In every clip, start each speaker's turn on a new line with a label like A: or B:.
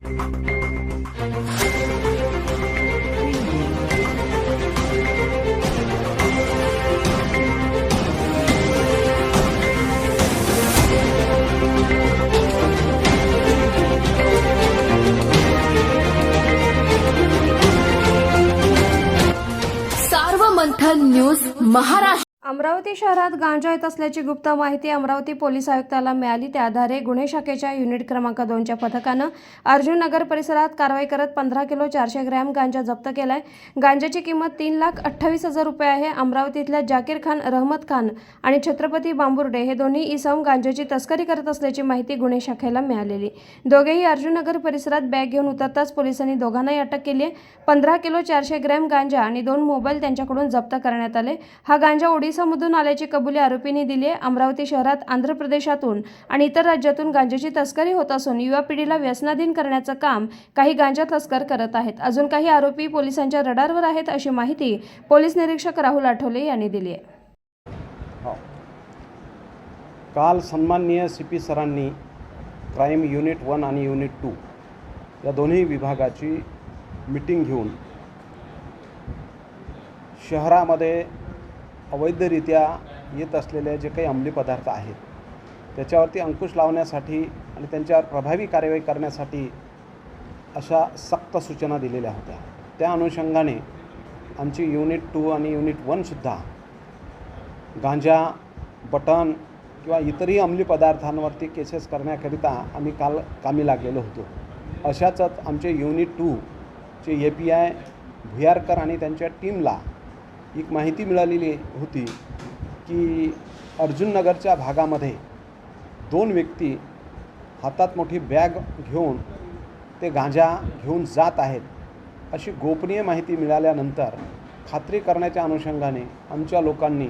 A: Sarvamanthan news Maharashtra.
B: Amravati शहरात गांजा येत असल्याची गुप्त माहिती अमरावती पोलीस आयुक्ताला मिळाली। त्या आधारे गुन्हे शाखेच्या युनिट क्रमांक 2च्या पथकानं अर्जुन नगर परिसरात कारवाई करत 15 किलो 400 ग्रॅम गांजा जप्त केलाय। गांजाची किंमत 3,28,000 रुपये आहे। अमरावतीतल्या जाकीर खान, रहमत खान आणि छत्रपती बांबुर्डे हे दोन्ही इसम गांजाची तस्करी करत असल्याची माहिती गुन्हे शाखेला मिळालेली। दोघेही अर्जुन नगर परिसरात बॅग घेऊन उतरताच पोलिसांनी दोघांनाही अटक केली आहे। 15 किलो 400 ग्रॅम गांजा आणि 2 मोबाईल त्यांच्याकडून जप्त करण्यात आले। हा गांजा ओडिसामधून आल्याची कबुली आरोपींनी दिली आहे। अमरावती शहरात आंध्र प्रदेशातून आणि इतर राज्यातून गांजाची तस्करी होत असून युवा पिढीला व्यसनाधीन करण्याचं काम काही गांजा तस्कर करत आहेत। अजून काही आरोपी पोलिसांच्या रडारवर आहेत अशी माहिती पोलीस निरीक्षक राहुल आठवले यांनी दिली आहे।
C: काल सन्माननीय सीपी सरांनी क्राइम युनिट 1 आणि युनिट 2 या दोन्ही विभागाची मीटिंग घेऊन शहरामध्ये अवैधरित्या येत असलेले जे काही अंमली पदार्थ आहेत त्याच्यावरती अंकुश लावण्यासाठी आणि त्यांच्यावर प्रभावी कार्यवाही करण्यासाठी अशा सक्त सूचना दिलेल्या होत्या। त्या अनुषंगाने आमची युनिट 2 आणि युनिट 1 सुद्धा गांजा, बटन किंवा इतरही अंमली पदार्थांवरती केसेस करण्याकरिता आम्ही काल कामी लागलेलो होतो। अशाच आमचे युनिट 2 चे API भुयारकर आणि त्यांच्या टीमला एक माहिती मिळालेली होती की अर्जुन नगरच्या भागामध्ये 2 व्यक्ती हातात मोठी बॅग घेऊन ते गांजा घेऊन जात आहेत अशी गोपनीय माहिती मिळाल्यानंतर खात्री करण्याच्या अनुषंगाने आमच्या लोकांनी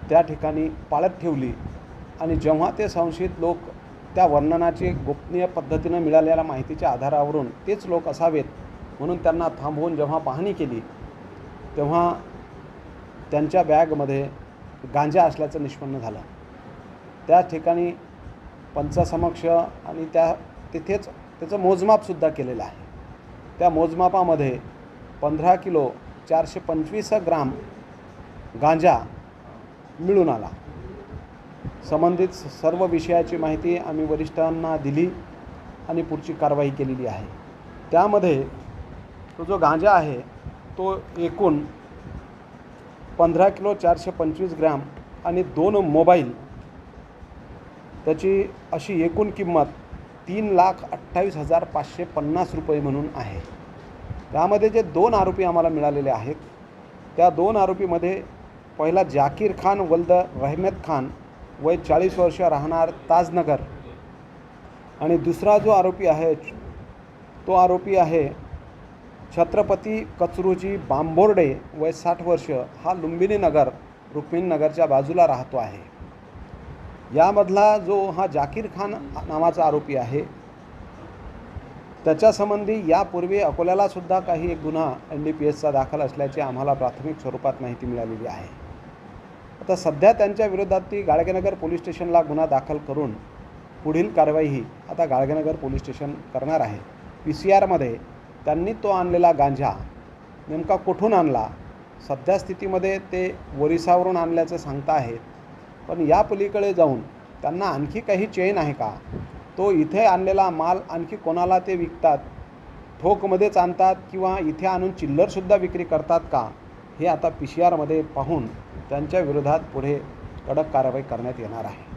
C: त्या ठिकाणी पाळत ठेवली आणि जेव्हा ते संशयित लोक त्या वर्णनाची गोपनीय पद्धतीने मिळालेल्या माहितीच्या आधारावरून तेच लोक असावेत म्हणून त्यांना थांबवून जेव्हा पाहणी केली तेव्हा त्यांच्या बॅगमध्ये गांजा असल्याचं निष्पन्न झालं। त्या ठिकाणी पंचासमक्ष आणि तिथेच त्याचं मोजमापसुद्धा केलेलं आहे। त्या मोजमापामध्ये 15 किलो 425 ग्राम गांजा मिळून आला। संबंधित सर्व विषयाची माहिती आम्ही वरिष्ठांना दिली आणि पुढची कारवाई केलेली आहे। त्यामध्ये तो जो गांजा आहे तो एकूण 15 किलो 425 ग्रॅम आणि 2 मोबाईल त्याची अशी एकूण किंमत 3,28,550 रुपये म्हणून आहे। त्यामध्ये जे 2 आरोपी आम्हाला मिळालेले आहेत त्या 2 आरोपीमध्ये पहिला जाकीर खान वल्द रहमत खान वय 40 वर्ष राहणार ताजनगर आणि दुसरा जो आरोपी आहे तो आरोपी आहे छत्रपती कचरूजी बांबोर्डे वय 60 वर्ष हा लुंबिनी नगर रुक्मिणी नगरच्या बाजूला राहतो आहे। यामधला जो हा जाकीर खान नावाचा आरोपी आहे त्याच्यासंबंधी यापूर्वी अकोल्याला सुद्धा काही एक गुन्हा NDPSचा दाखल असल्याची आम्हाला प्राथमिक स्वरूपात माहिती मिळालेली आहे। आता सध्या त्यांच्या विरोधात ती गाडगेनगर पोलीस स्टेशनला गुन्हा दाखल करून पुढील कारवाई आता गाडगेनगर पोलीस स्टेशन करणार आहे। PCRमध्ये त्यांनी तो आणलेला गांजा नेमका कुठून आणला, सध्या स्थितीमध्ये ते ओरिसावरून आणल्याचं सांगता आहेत, पण या पलीकडे जाऊन त्यांना आणखी काही चेन आहे का, तो इथे आणलेला माल आणखी कोणाला ते विकतात, ठोकमध्येच आणतात किंवा इथे आणून चिल्लरसुद्धा विक्री करतात का, हे आता PCRमध्ये पाहून त्यांच्या विरोधात पुढे कडक कारवाई करण्यात येणार आहे।